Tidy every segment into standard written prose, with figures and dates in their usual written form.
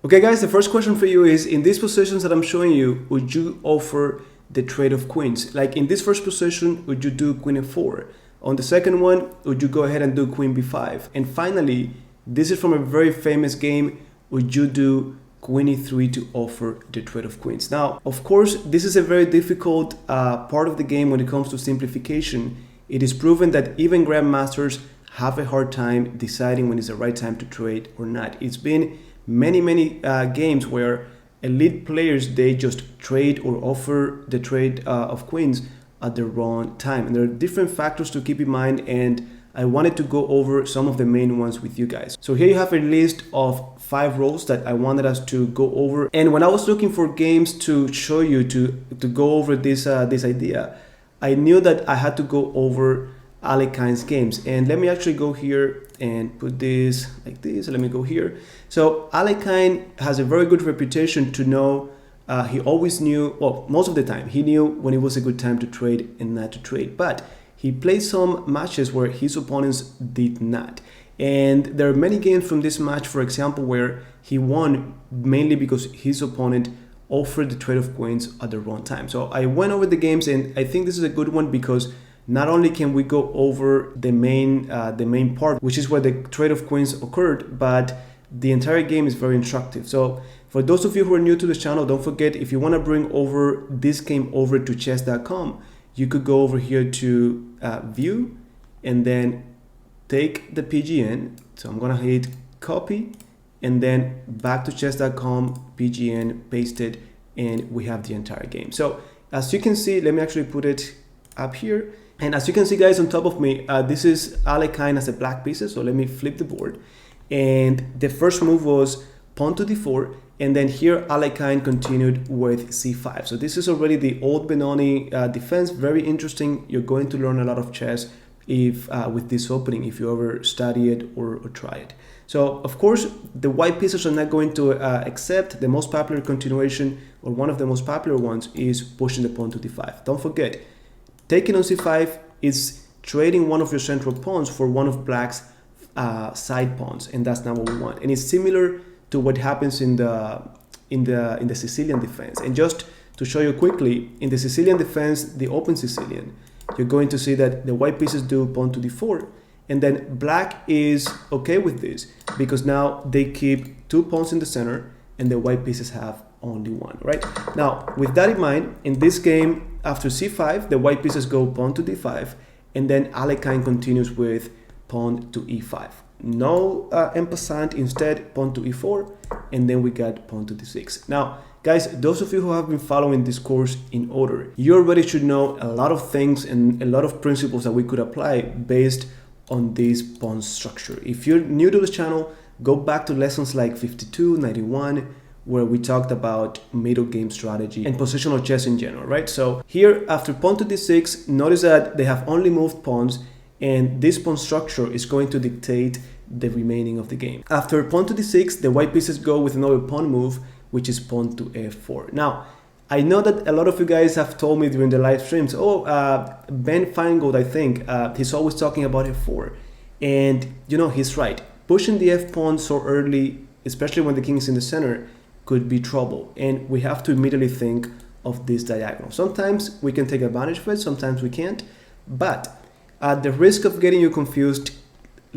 Okay guys, the first question for you is, in these positions that I'm showing you, would you offer the trade of queens? Like in this first position, would you do queen f4? On the second one, would you go ahead and do queen b5? And finally, this is from a very famous game, would you do queen e3 to offer the trade of queens? Now, of course, this is a very difficult part of the game when it comes to simplification. It is proven that even grandmasters have a hard time deciding when is the right time to trade or not. It's been many games where elite players, they just trade or offer the trade of queens at the wrong time. And there are different factors to keep in mind, and I wanted to go over some of the main ones with you guys. So here you have a list of 5 roles that I wanted us to go over. And when I was looking for games to show you to go over this idea, I knew that I had to go over Alekhine games. And let me actually go here and put this like this. Let me go here. So Alekhine has a very good reputation to know. He always knew, well, most of the time, he knew when it was a good time to trade and not to trade. But he played some matches where his opponents did not. And there are many games from this match, for example, where he won mainly because his opponent offered the trade of queens at the wrong time. So I went over the games, and I think this is a good one because not only can we go over the main part, which is where the trade of queens occurred, but the entire game is very instructive. So for those of you who are new to this channel, don't forget, if you want to bring over this game over to chess.com, you could go over here to view and then take the PGN. So I'm going to hit copy and then back to chess.com, PGN, paste it, and we have the entire game. So as you can see, let me actually put it up here. And as you can see, guys, on top of me, this is Alekhine as a black pieces. So let me flip the board. And the first move was pawn to d4. And then here Alekhine continued with c5. So this is already the old Benoni defense. Very interesting. You're going to learn a lot of chess if with this opening, if you ever study it or try it. So of course, the white pieces are not going to accept. The most popular continuation, or one of the most popular ones, is pushing the pawn to d5. Don't forget, taking on c5 is trading one of your central pawns for one of black's side pawns, and that's not what we want. And it's similar to what happens in the Sicilian defense. And just to show you quickly, in the Sicilian defense, the open Sicilian, you're going to see that the white pieces do pawn to d4, and then black is okay with this because now they keep 2 pawns in the center and the white pieces have only 1, right? Now, with that in mind, in this game, after c5, the white pieces go pawn to d5, and then Alekhine continues with pawn to e5. No en passant, instead pawn to e4, and then we got pawn to d6. Now, guys, those of you who have been following this course in order, you already should know a lot of things and a lot of principles that we could apply based on this pawn structure. If you're new to this channel, go back to lessons like 52, 91, where we talked about middle game strategy and positional chess in general, right? So here, after pawn to d6, notice that they have only moved pawns, and this pawn structure is going to dictate the remaining of the game. After pawn to d6, the white pieces go with another pawn move, which is pawn to f4. Now, I know that a lot of you guys have told me during the live streams, Ben Feingold, I think, he's always talking about f4. And, you know, he's right. Pushing the f-pawn so early, especially when the king is in the center, could be trouble. And we have to immediately think of this diagonal. Sometimes we can take advantage of it, sometimes we can't. But at the risk of getting you confused,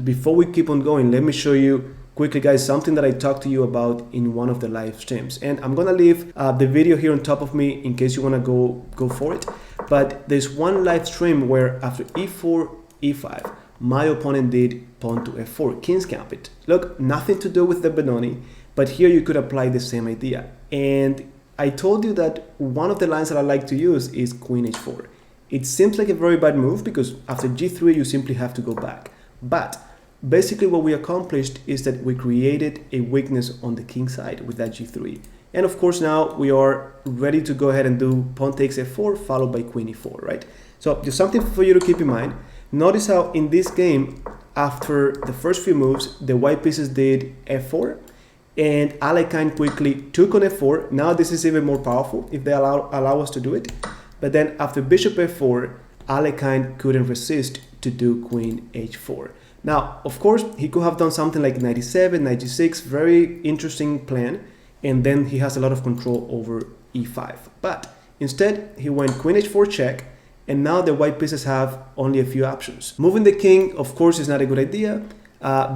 before we keep on going, let me show you quickly, guys, something that I talked to you about in one of the live streams. And I'm gonna leave the video here on top of me in case you wanna go for it. But there's one live stream where after e4, e5, my opponent did pawn to f4, king's gambit. Look, nothing to do with the Benoni, but here you could apply the same idea. And I told you that one of the lines that I like to use is queen h4. It seems like a very bad move because after g3, you simply have to go back. But basically what we accomplished is that we created a weakness on the king side with that g3. And of course now we are ready to go ahead and do pawn takes f4 followed by queen e4, right? So just something for you to keep in mind. Notice how in this game, after the first few moves, the white pieces did f4 and Alekhine quickly took on f4. Now this is even more powerful if they allow us to do it. But then after bishop f4, Alekhine couldn't resist to do queen h4. Now, of course, he could have done something like 97, 96, very interesting plan. and then he has a lot of control over e5. But instead, he went queen h4 check, and now the white pieces have only a few options. Moving the king, of course, is not a good idea.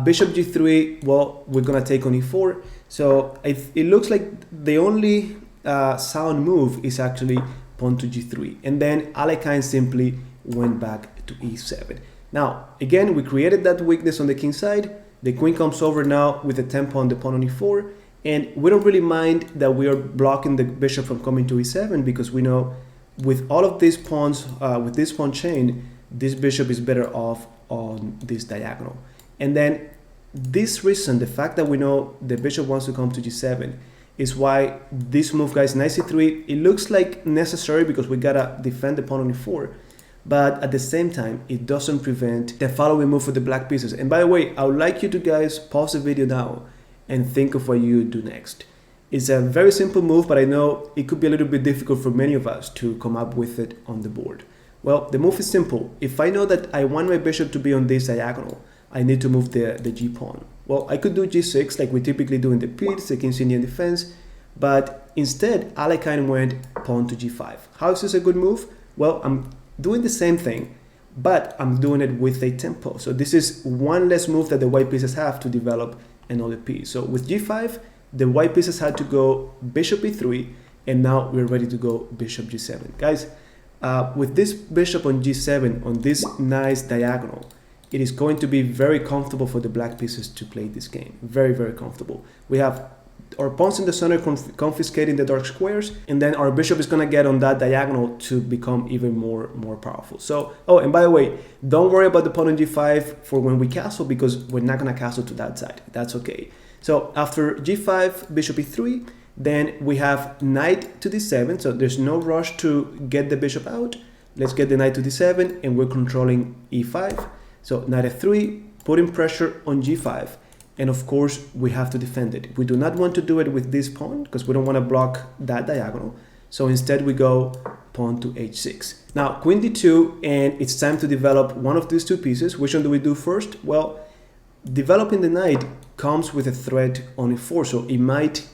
Bishop g3, well, we're gonna take on e4. So it looks like the only sound move is actually pawn to g3. And then Alekhine simply went back to e7. Now, again, we created that weakness on the king side. The queen comes over now with a tempo on the pawn on e4. And we don't really mind that we are blocking the bishop from coming to e7, because we know with all of these pawns, with this pawn chain, this bishop is better off on this diagonal. And then this reason, the fact that we know the bishop wants to come to g7, is why this move, guys, knight c3, it looks like necessary because we gotta defend the pawn on e4. But at the same time, it doesn't prevent the following move for the black pieces. And by the way, I would like you to guys pause the video now and think of what you do next. It's a very simple move, but I know it could be a little bit difficult for many of us to come up with it on the board. Well, the move is simple. If I know that I want my bishop to be on this diagonal, I need to move the g pawn. Well, I could do g6 like we typically do in the piece, the King's Indian defense, but instead Alekhine went pawn to g5. How is this a good move? Well, I'm doing the same thing, but I'm doing it with a tempo. So this is one less move that the white pieces have to develop another piece. So with g5, the white pieces had to go bishop e3, and now we're ready to go bishop g7. Guys, with this bishop on g7, on this nice diagonal, it is going to be very comfortable for the black pieces to play this game. Very, very comfortable. We have our pawns in the center confiscating the dark squares, and then our bishop is going to get on that diagonal to become even more powerful. So, oh, and by the way, don't worry about the pawn on g5 for when we castle, because we're not going to castle to that side. That's okay. So after g5, bishop e3, then we have knight to d7. So there's no rush to get the bishop out. Let's get the knight to d7, and we're controlling e5. So knight f3, putting pressure on g5. And of course, we have to defend it. We do not want to do it with this pawn because we don't want to block that diagonal. So instead we go pawn to h6. Now, queen d2, and it's time to develop one of these two pieces. Which one do we do first? Well, developing the knight comes with a threat on e4, so it might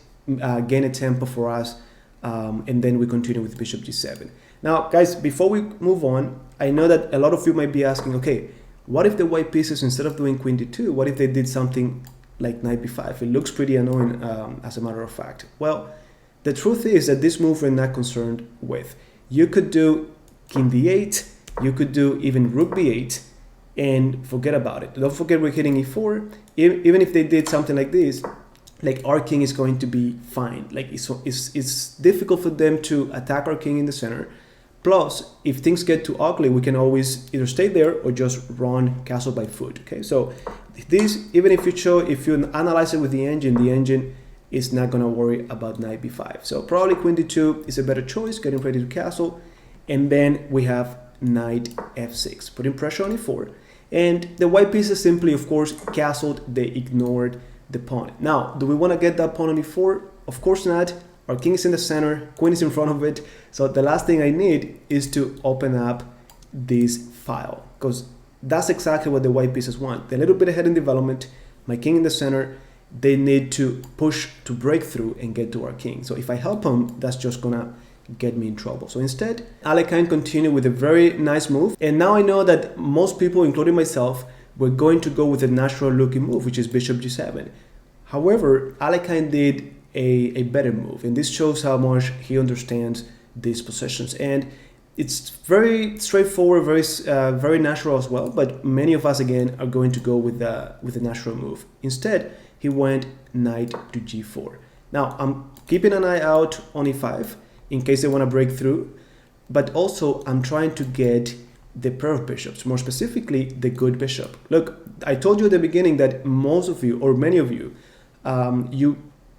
gain a tempo for us, and then we continue with bishop g7. Now, guys, before we move on, I know that a lot of you might be asking, okay, what if the white pieces, instead of doing queen d2, what if they did something like knight b5? It looks pretty annoying, as a matter of fact. Well, the truth is that this move we're not concerned with. You could do king d8, you could do even rook b8, and forget about it. Don't forget we're hitting e4. Even if they did something like this, like our king is going to be fine. Like it's difficult for them to attack our king in the center. Plus, if things get too ugly, we can always either stay there or just run castle by foot. Okay, so this, even if you analyze it with the engine is not gonna worry about knight b5. So probably queen d2 is a better choice, getting ready to castle, and then we have knight f6, putting pressure on e4, and the white pieces simply, of course, castled. They ignored the pawn. Now, do we want to get that pawn on e4? Of course not. Our king is in the center, queen is in front of it. So the last thing I need is to open up this file, because that's exactly what the white pieces want. They're a little bit ahead in development. My king in the center, they need to push to break through and get to our king. So if I help them, that's just gonna get me in trouble. So instead, Alekhine continued with a very nice move. And now I know that most people, including myself, were going to go with a natural looking move, which is bishop g7. However, Alekhine did a better move, and this shows how much he understands these positions. And it's very straightforward, very natural as well, but many of us again are going to go with the natural move. Instead, he went knight to g4. Now I'm keeping an eye out on e5 in case they want to break through, but also I'm trying to get the pair of bishops, more specifically the good bishop. Look, I told you at the beginning that most of you, or many of you,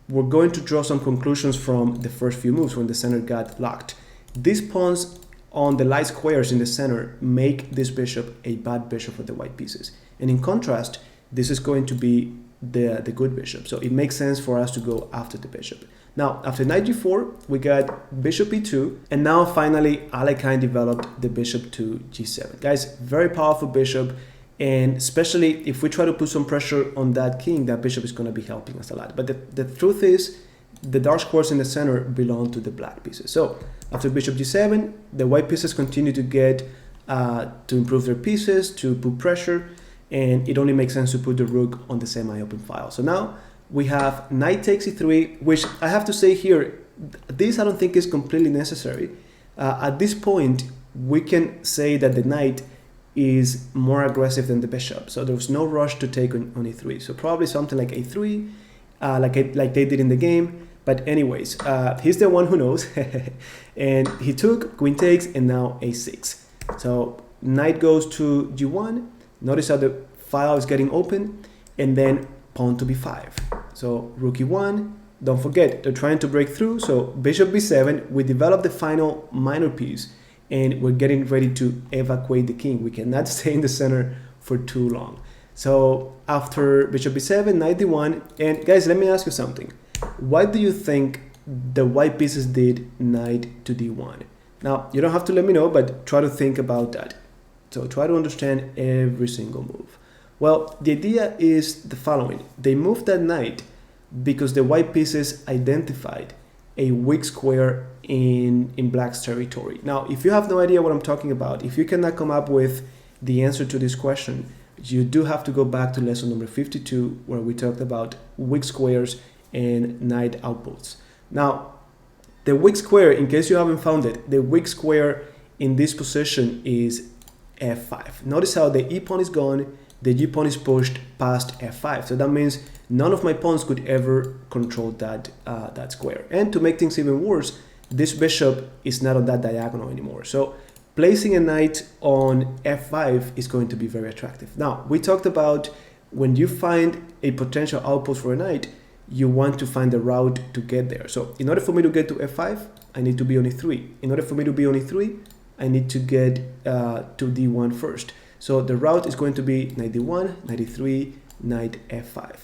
we're going to draw some conclusions from the first few moves when the center got locked. These pawns on the light squares in the center make this bishop a bad bishop for the white pieces. And in contrast, this is going to be the good bishop. So it makes sense for us to go after the bishop. Now, after knight g4, we got bishop e2, and now finally Alekhine developed the bishop to g7. Guys, very powerful bishop. And especially if we try to put some pressure on that king, that bishop is going to be helping us a lot. But the truth is the dark squares in the center belong to the black pieces. So after bishop g7, the white pieces continue to get to improve their pieces, to put pressure, and it only makes sense to put the rook on the semi-open file. So now we have knight takes e3, which I have to say here, this I don't think is completely necessary. At this point, we can say that the knight is more aggressive than the bishop, so there's no rush to take on e3. So probably something like a3, like they did in the game. But anyways, he's the one who knows. And he took, queen takes, and now a6. So knight goes to g1. Notice how the file is getting open, and then pawn to b5. So rook e1. Don't forget, they're trying to break through. So bishop b7. We develop the final minor piece, and we're getting ready to evacuate the king. We cannot stay in the center for too long. So after bishop b7, knight d1, and guys, let me ask you something. What do you think the white pieces did knight to d1? Now, you don't have to let me know, but try to think about that. So try to understand every single move. Well, the idea is the following. They moved that knight because the white pieces identified a weak square in black's territory. Now, if you have no idea what I'm talking about, if you cannot come up with the answer to this question, you do have to go back to lesson number 52, where we talked about weak squares and knight outposts. Now, the weak square, in case you haven't found it, the weak square in this position is f5. Notice how the e pawn is gone, the g pawn is pushed past f5. So that means none of my pawns could ever control that square. And to make things even worse, this bishop is not on that diagonal anymore. So placing a knight on f5 is going to be very attractive. Now, we talked about when you find a potential outpost for a knight, you want to find the route to get there. So in order for me to get to f5, I need to be on e3. In order for me to be on e3, I need to get to d1 first. So the route is going to be knight d1, knight e3, knight f5.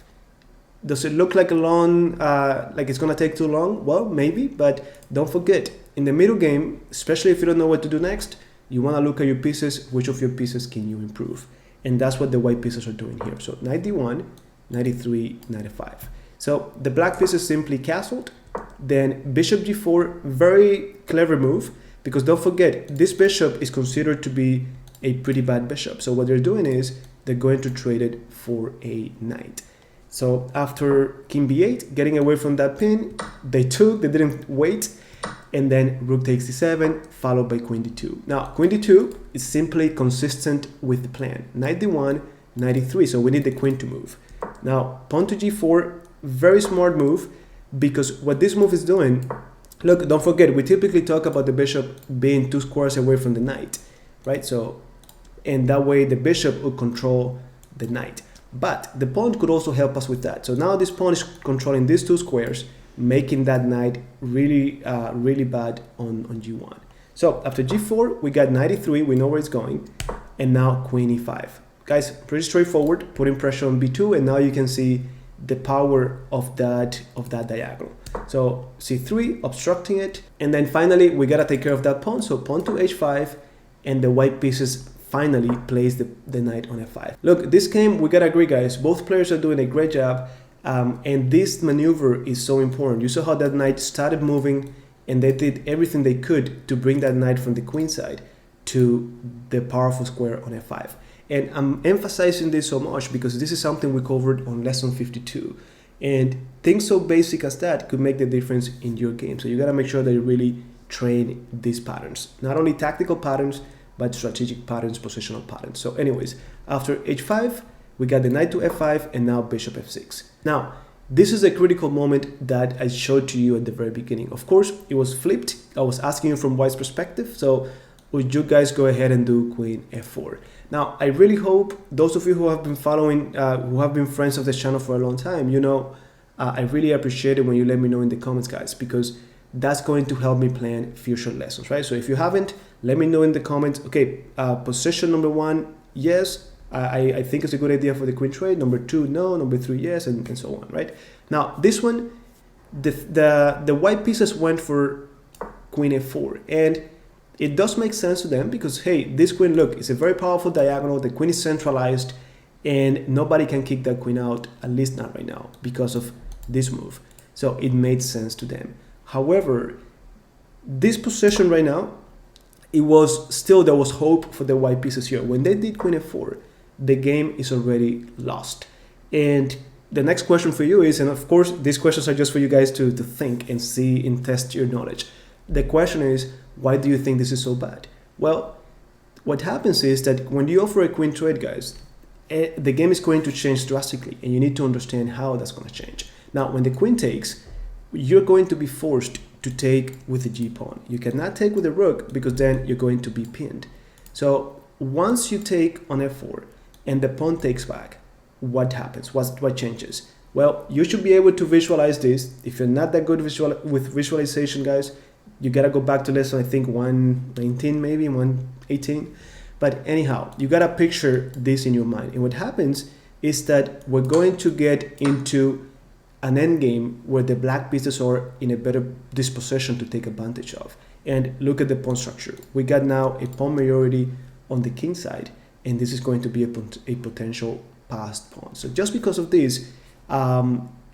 Does it look like a long, like it's gonna take too long? Well, maybe, but don't forget, in the middle game, especially if you don't know what to do next, you wanna look at your pieces, which of your pieces can you improve? And that's what the white pieces are doing here. So knight d1, knight e3, knight f5. So the black piece is simply castled. Then bishop g4, very clever move, because don't forget, this bishop is considered to be a pretty bad bishop. So what they're doing is they're going to trade it for a knight. So after king b8, getting away from that pin, they didn't wait, and then rook takes d7, followed by queen d2. Now, queen d2 is simply consistent with the plan. Knight d1, knight e3, so we need the queen to move. Now, pawn to g4, very smart move, because what this move is doing, look, don't forget, we typically talk about the bishop being 2 squares away from the knight, right? So, and that way the bishop will control the knight. But the pawn could also help us with that. So now this pawn is controlling these 2 squares, making that knight really, really bad on g1. So after g4, we got knight e3, we know where it's going, and now queen e5. Guys, pretty straightforward, putting pressure on b2, and now you can see the power of that diagonal. So c3, obstructing it, and then finally we gotta take care of that pawn. So pawn to h5, and the white pieces finally plays the knight on f5. Look, this game, we gotta agree, guys, both players are doing a great job, and this maneuver is so important. You saw how that knight started moving, and they did everything they could to bring that knight from the queen side to the powerful square on f5. And I'm emphasizing this so much because this is something we covered on lesson 52. And things so basic as that could make the difference in your game. So you gotta make sure that you really train these patterns. Not only tactical patterns, but strategic patterns, positional patterns. So anyways, after h5, we got the knight to f5, and now bishop f6. Now, this is a critical moment that I showed to you at the very beginning. Of course, it was flipped. I was asking you from white's perspective. So would you guys go ahead and do queen f4? Now, I really hope those of you who have been following, who have been friends of this channel for a long time, you know, I really appreciate it when you let me know in the comments, guys, because that's going to help me plan future lessons, right? So if you haven't, let me know in the comments. Okay, position number 1, yes, I think it's a good idea for the queen trade. Number 2, no. Number 3, yes, and so on, right? Now, this one, the white pieces went for queen f4, and it does make sense to them because, hey, this queen, look, it's a very powerful diagonal. The queen is centralized, and nobody can kick that queen out, at least not right now, because of this move. So it made sense to them. However, this position right now, there was hope for the white pieces here. When they did queen f4, the game is already lost. And the next question for you is, and of course these questions are just for you guys to think and see and test your knowledge. The question is, why do you think this is so bad? Well, what happens is that when you offer a queen trade, guys, the game is going to change drastically, and you need to understand how that's going to change. Now, when the queen takes, you're going to be forced to take with the g-pawn. You cannot take with the rook because then you're going to be pinned. So once you take on f4 and the pawn takes back, what happens? What changes? Well, you should be able to visualize this. If you're not that good with visualization, guys, you gotta go back to lesson, I think 119, maybe 118. But anyhow, you gotta picture this in your mind. And what happens is that we're going to get into an endgame where the black pieces are in a better disposition to take advantage of. And look at the pawn structure. We got now a pawn majority on the king side, and this is going to be a potential passed pawn. So just because of this,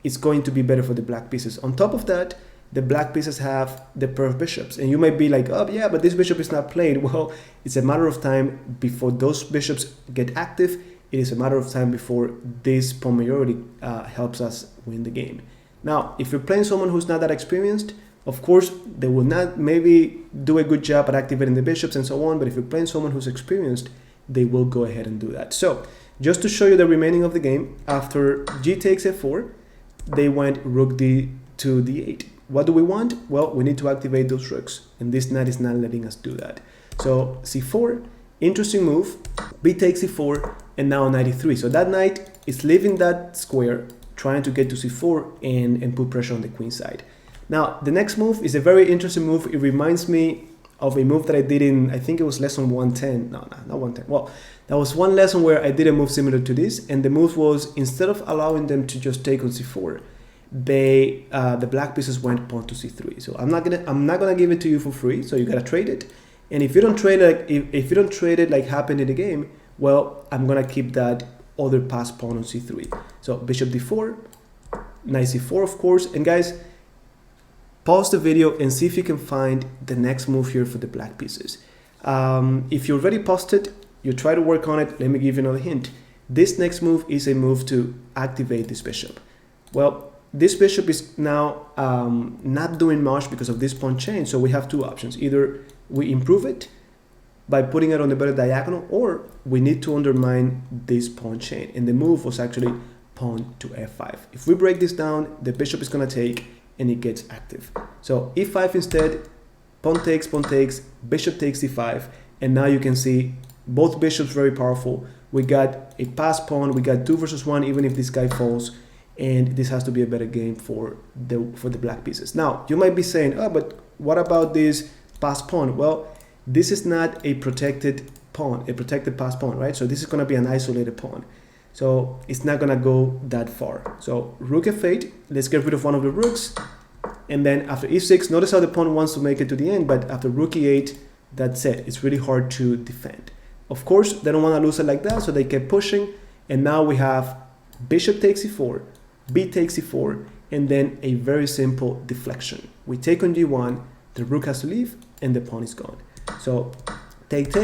it's going to be better for the black pieces. On top of that, the black pieces have the pair of bishops, and you might be like, oh yeah, but this bishop is not played. Well, it's a matter of time before those bishops get active. It is a matter of time before this pawn majority helps us win the game. Now, if you're playing someone who's not that experienced, of course, they will not maybe do a good job at activating the bishops and so on, but if you're playing someone who's experienced, they will go ahead and do that. So, just to show you the remaining of the game, after g takes f4, they went rook d to d8. What do we want? Well, we need to activate those rooks, and this knight is not letting us do that. So c4, interesting move, b takes c4, and now knight e3. So that knight is leaving that square, trying to get to c4 and put pressure on the queen side. Now, the next move is a very interesting move. It reminds me of a move that I did in, I think it was lesson 110. No, not 110. Well, that was one lesson where I did a move similar to this, and the move was, instead of allowing them to just take on c4, the black pieces went pawn to c3. So I'm not gonna give it to you for free. So you gotta trade it, and if you don't trade it, if you don't trade it like happened in the game, well, I'm gonna keep that other passed pawn on c3. So bishop d4, knight c4, of course. And guys, pause the video and see if you can find the next move here for the black pieces. If you already paused it, you try to work on it. Let me give you another hint. This next move is a move to activate this bishop. Well, this bishop is now not doing much because of this pawn chain, so we have two options. Either we improve it by putting it on the better diagonal, or we need to undermine this pawn chain. And the move was actually pawn to f5. If we break this down, the bishop is going to take, and it gets active. So e5 instead, pawn takes, bishop takes c5, and now you can see both bishops very powerful. We got a passed pawn, we got 2 versus 1, even if this guy falls, and this has to be a better game for the black pieces. Now, you might be saying, oh, but what about this passed pawn? Well, this is not a protected pawn, a protected passed pawn, right? So this is going to be an isolated pawn. So it's not going to go that far. So rook f8, let's get rid of one of the rooks. And then after e6, notice how the pawn wants to make it to the end, but after rook e8, that's it. It's really hard to defend. Of course, they don't want to lose it like that, so they kept pushing. And now we have bishop takes e4, b takes e4, and then a very simple deflection. We take on g1, the rook has to leave, and the pawn is gone. So take,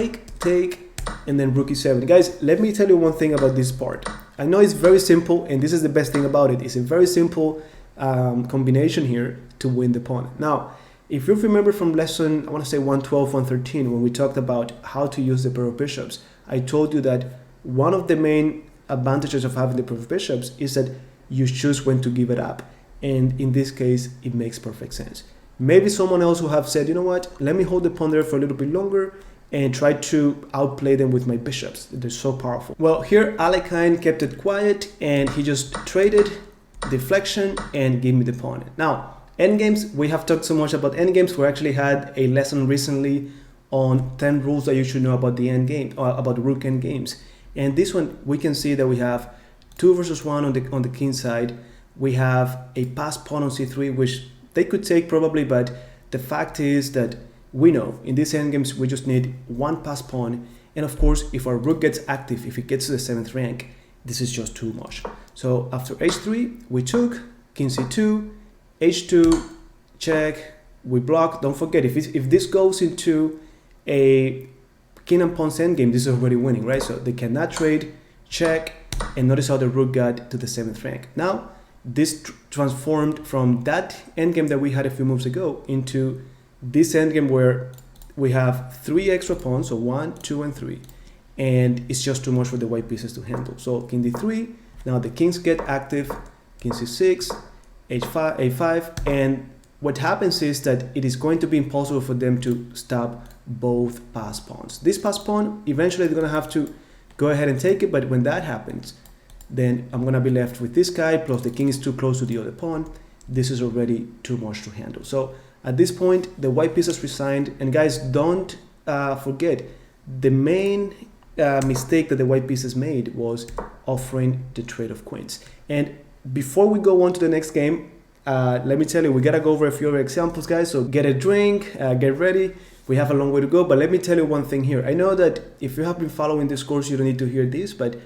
and then rook e7. Guys, let me tell you one thing about this part. I know it's very simple, and this is the best thing about it. It's a very simple combination here to win the pawn. Now, if you remember from lesson, I want to say 112, 113, when we talked about how to use the pair of bishops, I told you that one of the main advantages of having the pair of bishops is that you choose when to give it up. And in this case, it makes perfect sense. Maybe someone else will have said, you know what, let me hold the pawn there for a little bit longer and try to outplay them with my bishops. They're so powerful. Well, here Alekhine kept it quiet and he just traded, deflection, and gave me the pawn. Now, endgames, we have talked so much about endgames. We actually had a lesson recently on 10 rules that you should know about the endgame, or about rook endgames. And this one, we can see that we have 2 versus 1 on the king side. We have a passed pawn on c3, which they could take probably, but the fact is that we know in these endgames we just need one passed pawn, and of course if our rook gets active, if it gets to the 7th rank, this is just too much. So after h3 we took king c2, h2, check, we block. Don't forget, if this goes into a king and pawn's endgame, this is already winning, right? So they cannot trade, check, and notice how the rook got to the 7th rank. Now, this transformed from that endgame that we had a few moves ago into this endgame where we have 3 extra pawns, so 1, 2, and 3, and it's just too much for the white pieces to handle. So king d3, now the kings get active, king c6, h5, a5, and what happens is that it is going to be impossible for them to stop both passed pawns. This passed pawn, eventually they're going to have to go ahead and take it, but when that happens, then I'm going to be left with this guy, plus the king is too close to the other pawn. This is already too much to handle. So at this point, the white piece has resigned, and guys, don't forget, the main mistake that the white pieces made was offering the trade of queens. And before we go on to the next game, let me tell you, we gotta go over a few other examples, guys. So get a drink, get ready. We have a long way to go, but let me tell you one thing here. I know that if you have been following this course, you don't need to hear this, but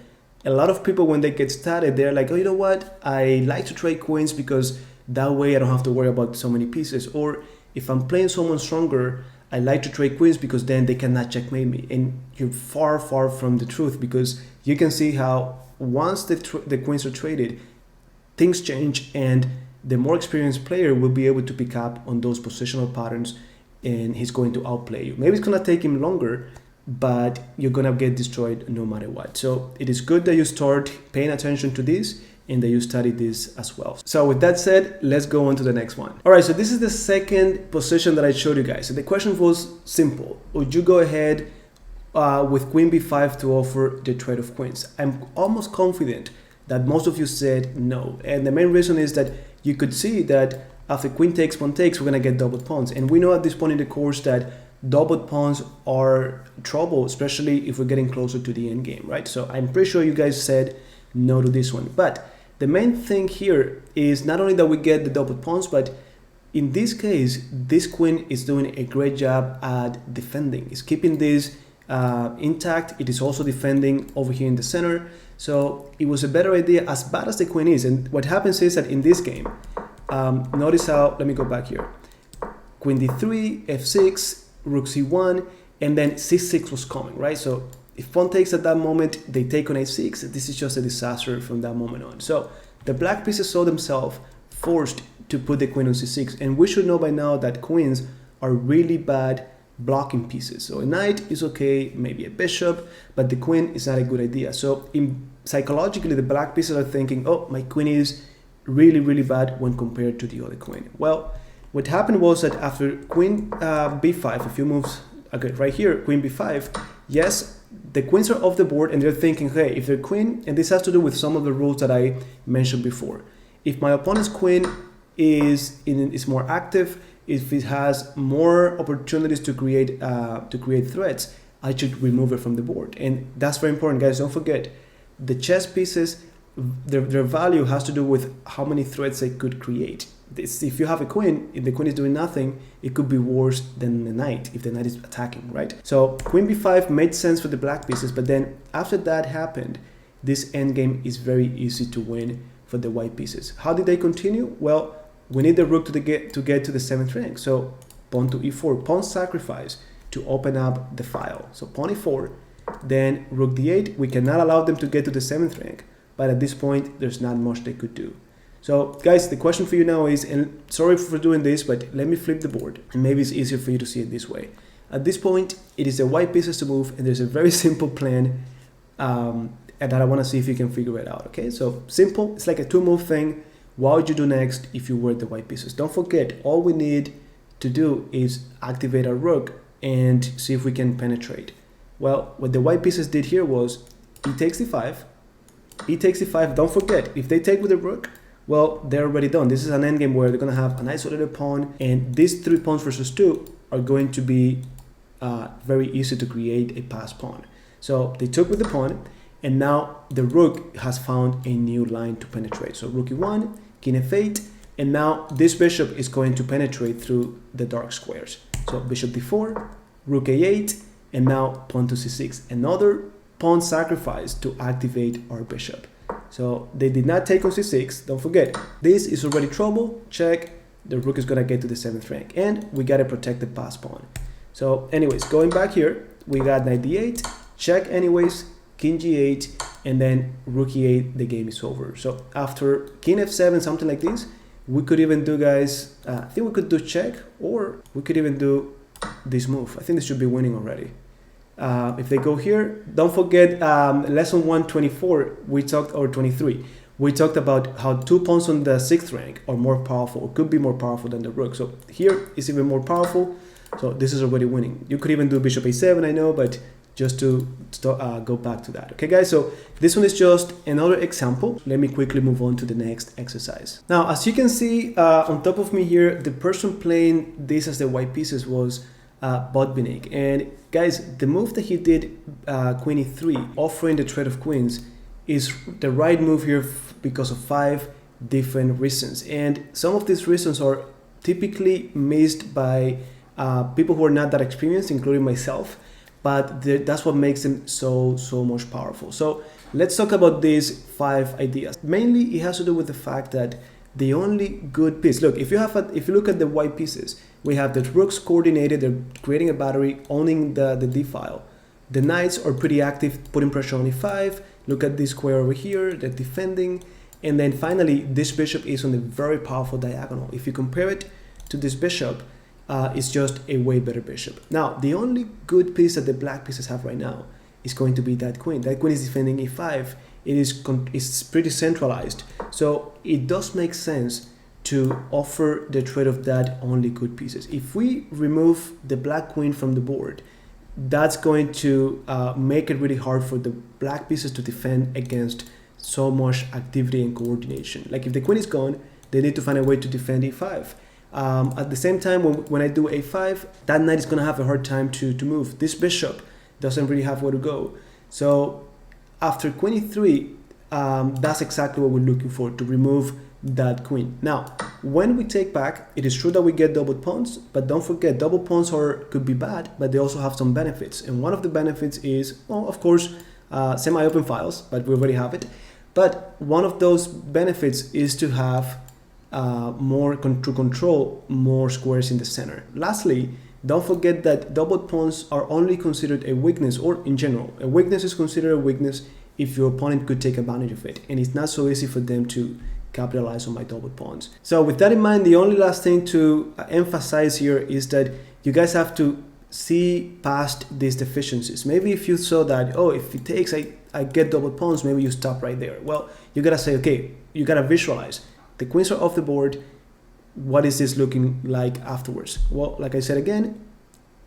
a lot of people, when they get started, they're like, oh, you know what? I like to trade queens because that way I don't have to worry about so many pieces. Or if I'm playing someone stronger, I like to trade queens because then they cannot checkmate me. And you're far, far from the truth, because you can see how once the queens are traded, things change, and the more experienced player will be able to pick up on those positional patterns, and he's going to outplay you. Maybe it's going to take him longer, but you're going to get destroyed no matter what. So it is good that you start paying attention to this and that you study this as well. So with that said, let's go on to the next one. All right, so this is the second position that I showed you guys. So the question was simple. Would you go ahead with queen b5 to offer the trade of queens? I'm almost confident that most of you said no. And the main reason is that you could see that after queen takes, pawn takes, we're gonna get doubled pawns. And we know at this point in the course that doubled pawns are trouble, especially if we're getting closer to the end game, right? So I'm pretty sure you guys said no to this one. But the main thing here is not only that we get the doubled pawns, but in this case, this queen is doing a great job at defending. It's keeping this intact. It is also defending over here in the center. So it was a better idea, as bad as the queen is. And what happens is that in this game, notice how, let me go back here. Queen d3, f6, rook c1, and then c6 was coming, right? So if pawn takes at that moment, they take on a6. This is just a disaster from that moment on. So the black pieces saw themselves forced to put the queen on c6. And we should know by now that queens are really bad blocking pieces. So a knight is okay, maybe a bishop, but the queen is not a good idea. So psychologically, the black pieces are thinking, oh, my queen is really, really bad when compared to the other queen. Well, what happened was that after queen b5, a few moves, okay, right here, queen b5, yes, the queens are off the board, and they're thinking, hey, if they're queen, and this has to do with some of the rules that I mentioned before. If my opponent's queen is more active, if it has more opportunities to create threats, I should remove it from the board. And that's very important, guys. Don't forget, the chess pieces, their value has to do with how many threats they could create. If you have a queen, if the queen is doing nothing, it could be worse than the knight if the knight is attacking, right? So queen b5 made sense for the black pieces, but then after that happened, this endgame is very easy to win for the white pieces. How did they continue? Well, we need the rook to get to the 7th rank. So pawn to e4, pawn sacrifice to open up the file. So pawn e4, then rook d8. We cannot allow them to get to the 7th rank, but at this point, there's not much they could do. So guys, the question for you now is, and sorry for doing this, but let me flip the board, and maybe it's easier for you to see it this way. At this point, it is the white pieces to move, and there's a very simple plan and that I want to see if you can figure it out, okay? So simple, it's like a 2-move thing. What would you do next if you were the white pieces? Don't forget, all we need to do is activate our rook and see if we can penetrate. Well, what the white pieces did here was e takes d5, e takes d5. Don't forget, if they take with the rook, well, they're already done. This is an endgame where they're going to have an isolated pawn, and these 3 pawns versus 2 are going to be very easy to create a passed pawn. So they took with the pawn, and now the rook has found a new line to penetrate. So rook e1, king f8, and now this bishop is going to penetrate through the dark squares. So bishop d4, rook a8, and now pawn to c6. Another pawn sacrifice to activate our bishop. So they did not take on c6. Don't forget, this is already trouble. Check, the rook is gonna get to the 7th rank, and we gotta protect the pass pawn. So anyways, going back here, we got knight d8, check anyways, king g8, and then rook e8, the game is over. So after king f7, something like this, we could even do, guys, I think we could do check, or we could even do this move. I think this should be winning already. If they go here, don't forget lesson 124, we talked, or 23, we talked about how 2 pawns on the 6th rank are more powerful, or could be more powerful than the rook. So here is even more powerful. So this is already winning. You could even do bishop a7, I know, but just to go back to that. Okay, guys, so this one is just another example. Let me quickly move on to the next exercise. Now, as you can see on top of me here, the person playing this as the white pieces was Botvinnik. And guys, the move that he did, queen e3, offering the trade of queens, is the right move here because of 5 different reasons. And some of these reasons are typically missed by people who are not that experienced, including myself. But that's what makes them so much powerful. So let's talk about these 5 ideas. Mainly, it has to do with the fact that the only good piece. Look, if you look at the white pieces, we have the rooks coordinated. They're creating a battery, owning the d file. The knights are pretty active, putting pressure on e5. Look at this square over here. They're defending, and then finally, this bishop is on a very powerful diagonal. If you compare it to this bishop, it's just a way better bishop. Now, the only good piece that the black pieces have right now is going to be that queen. That queen is defending e5. It's pretty centralized. So it does make sense to offer the trade of that only good pieces. If we remove the black queen from the board, that's going to make it really hard for the black pieces to defend against so much activity and coordination. Like if the queen is gone, they need to find a way to defend e5. At the same time, when I do a5, that knight is going to have a hard time to move. This bishop doesn't really have where to go. So after queen e3, that's exactly what we're looking for, to remove that queen. Now, when we take back, it is true that we get double pawns, but don't forget, double pawns could be bad, but they also have some benefits. And one of the benefits is, well, of course, semi-open files, but we already have it. But one of those benefits is to have to control more squares in the center. Lastly, don't forget that double pawns are only considered a weakness, or in general, a weakness is considered a weakness if your opponent could take advantage of it, and it's not so easy for them to capitalize on my double pawns. So with that in mind, the only last thing to emphasize here is that you guys have to see past these deficiencies. Maybe if you saw that, oh, if it takes, I get double pawns, maybe you stop right there. Well, you gotta say, okay, you gotta visualize. The queens are off the board. What is this looking like afterwards? Well, like I said again,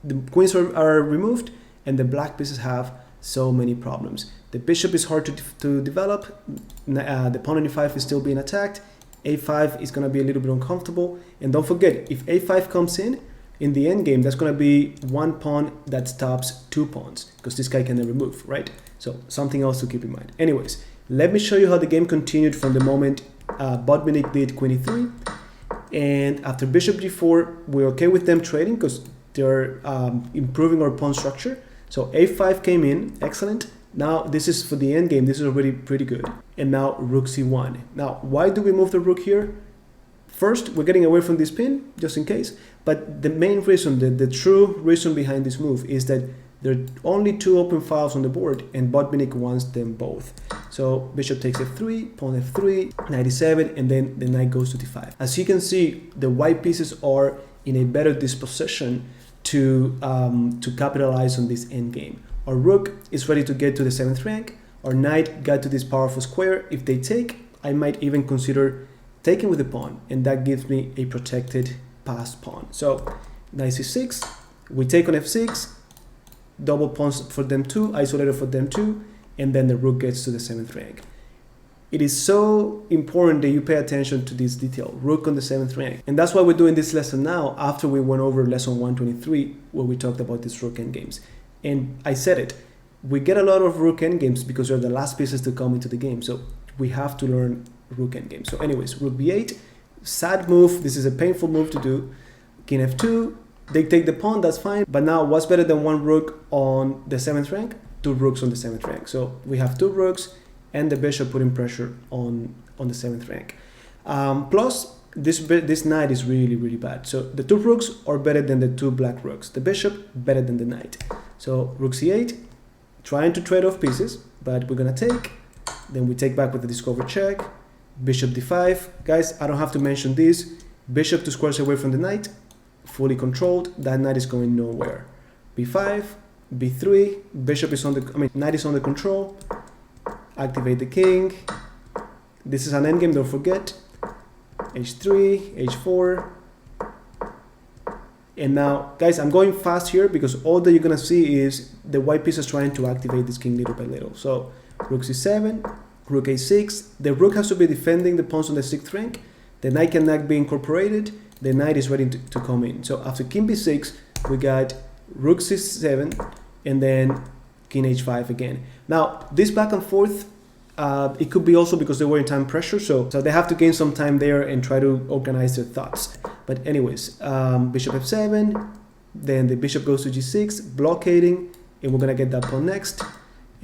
the queens are removed, and the black pieces have so many problems. The bishop is hard to develop. The pawn on e5 is still being attacked. a5 is going to be a little bit uncomfortable. And don't forget, if a5 comes in the endgame, that's going to be one pawn that stops 2 pawns, because this guy can never move, right? So something else to keep in mind. Anyways, let me show you how the game continued from the moment Botvinnik did queen e3. And after bishop g4, we're okay with them trading because they're improving our pawn structure. So a5 came in, excellent. Now this is for the endgame, this is already pretty good. And now rook c1. Now, why do we move the rook here? First, we're getting away from this pin, just in case. But the main reason, the true reason behind this move is that there are only 2 open files on the board, and Botvinnik wants them both. So bishop takes f3, pawn f3, knight e7, and then the knight goes to d5. As you can see, the white pieces are in a better disposition to capitalize on this endgame. Our rook is ready to get to the 7th rank. Our knight got to this powerful square. If they take, I might even consider taking with the pawn, and that gives me a protected passed pawn. So knight c6, we take on f6, double pawns for them too, isolated for them too, and then the rook gets to the 7th rank. It is so important that you pay attention to this detail, rook on the 7th rank. And that's why we're doing this lesson now, after we went over lesson 123, where we talked about these rook endgames. And I said it, we get a lot of rook endgames because they're the last pieces to come into the game. So we have to learn rook endgame. So anyways, rook b8, sad move. This is a painful move to do. King f2, they take the pawn, that's fine. But now what's better than one rook on the 7th rank? 2 rooks on the 7th rank. So we have 2 rooks and the bishop putting pressure on the 7th rank. Plus, this knight is really bad. So the 2 rooks are better than the 2 black rooks. The bishop better than the knight. So rook c8, trying to trade off pieces, but we're gonna take. Then we take back with the discover check. Bishop d5. Guys, I don't have to mention this. Bishop 2 squares away from the knight, fully controlled. That knight is going nowhere. b5, b3. Bishop is on the, knight is on the control. Activate the king. This is an endgame, don't forget. h3, h4. And now, guys, I'm going fast here because all that you're gonna see is the white piece is trying to activate this king little by little. So rook c7, rook a6. The rook has to be defending the pawns on the 6th rank. The knight cannot be incorporated. The knight is ready to come in. So after king b6, we got rook c7 and then king h5 again. Now, this back and forth, it could be also because they were in time pressure, so they have to gain some time there and try to organize their thoughts. But anyways, bishop f7, then the bishop goes to g6, blockading, and we're gonna get that pawn next.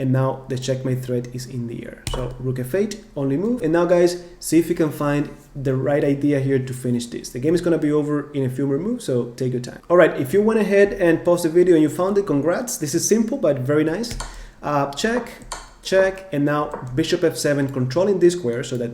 And now the checkmate threat is in the air. So rook f8, only move. And now, guys, see if you can find the right idea here to finish this. The game is gonna be over in a few more moves, so take your time. All right, if you went ahead and paused the video and you found it, congrats. This is simple but very nice. Check, check, and now bishop f7 controlling this square so that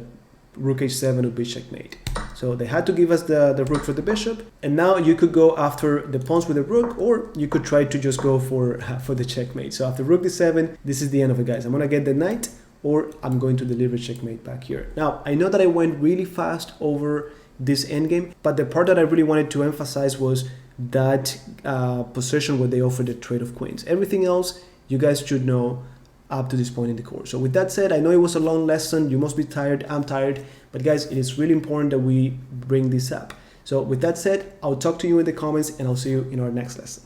rook h7 would be checkmate. So they had to give us the rook for the bishop, and now you could go after the pawns with the rook, or you could try to just go for the checkmate. So after rook d7, this is the end of it, guys. I'm gonna get the knight, or I'm going to deliver checkmate back here. Now, I know that I went really fast over this endgame, but the part that I really wanted to emphasize was that position where they offer the trade of queens. Everything else, you guys should know up to this point in the course. So with that said, I know it was a long lesson. You must be tired. I'm tired. But guys, it is really important that we bring this up. So with that said, I'll talk to you in the comments and I'll see you in our next lesson.